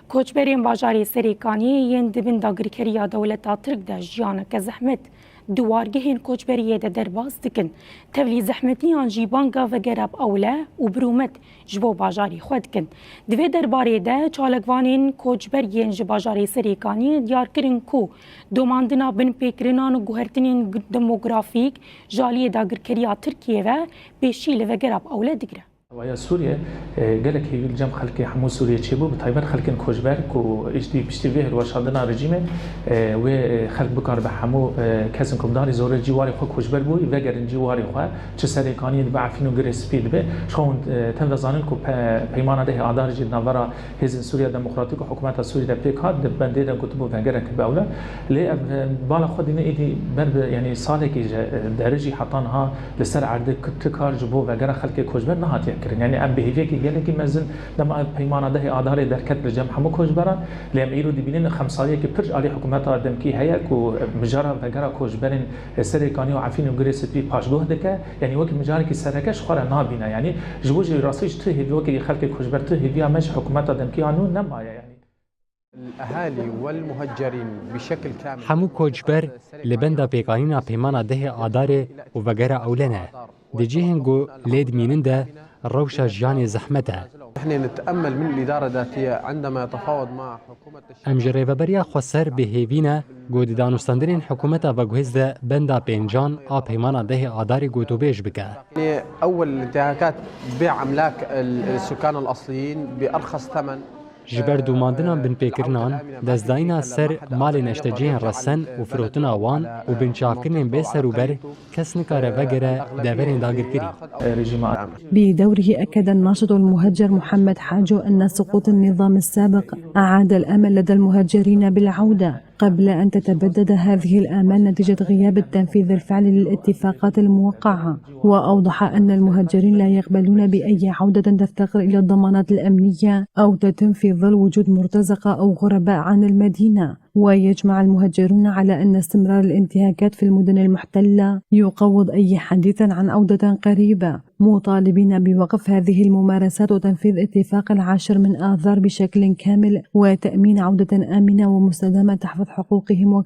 کوچبرین باجاری سریکانی ین دبن داگرکریا دولتا ترک دا جیانا که زحمت دوارگهین کوچبریه ده درباز دکن تولی زحمتی آن جیبانگا و گراب اوله و برومت جبو باجاری خود کن دوی درباره ده چالگوانین کوچبرین جی باجاری سریکانی دیار کرن کو دوماندنا بن پیکرنان و گوهرتنین دموگرافیک جالی داگرکریا ترکیه و پیشیل و گراب اوله دگره ويا سوريا قالك هي الجم خلك حمو سوريا تشيبو بتايبر خلك كوجبرك و اجدي بشتي وشادنا رجيمه وخلك بكار بحمو كاسن كمداري زور جواري خو كوجبر بو وگر جواري خو چه سريكاني بعفينو غري سبيد به شون تنظانن كو پیمانه ده ادار جد نورا حزب سوريا ديمقراطيك حكومه سوريا بيكاد بنده ده كتبو وگرك باولا لي بالا خدينا ايدي بر يعني صالك درجي حطانها لسر عرض كتكار جبو وگر خلك كوجبر نهات يعني ام بهيفيك قال لك مازن لما بيمانه ده اداره دركت لجم حمو كوجبران لم يرو دبينين خمساليه كي برج علي حكومه دمكي هيا كو مجرى وغرا كوجبرين سريكاني وعفين وغريس بي باشدوه دك يعني وقت مجاري كي سركش خرا نابينا يعني جوج راسيش ته هيفيك خلق كوجبر ته هيفيا مش حكومه دمكي انو نمايا يعني الأهالي والمهجرين بشكل كامل حمو كوجبر لبندا بيقانينا بيمانا ده آداره وغيره أولنا دجيهنجو ليد ميننده روشة جاني زحمته نحن نتأمل من الإدارة الذاتية عندما يتفاوض مع حكومة أمجري وبريا خسر بهيفينا قود دانوستاندرين حكومة وجهز بندا بينجان بيمانا ده آداره قوتو بيش بكا يعني أول الانتهاكات بيع أملاك السكان الأصليين بأرخص ثمن جبر دوماندنا بن بيكرنان دزداينا سر مال نشتجين رسن وفروتنا وان وبن شافكرين بسر وبر كسنكار وغيره دابرين داغر كري بدوره أكد الناشط المهجر محمد حاجو أن سقوط النظام السابق أعاد الأمل لدى المهجرين بالعودة قبل أن تتبدد هذه الآمال نتيجة غياب التنفيذ الفعلي للاتفاقات الموقعة وأوضح أن المهجرين لا يقبلون بأي عودة تفتقر إلى الضمانات الأمنية أو تتم في ظل وجود مرتزقة أو غرباء عن المدينة ويجمع المهجرون على أن استمرار الانتهاكات في المدن المحتلة يقوض أي حديث عن عودة قريبة مطالبين بوقف هذه الممارسات وتنفيذ اتفاق 10 من آذار بشكل كامل وتأمين عودة آمنة ومستدامة تحفظ حقوقهم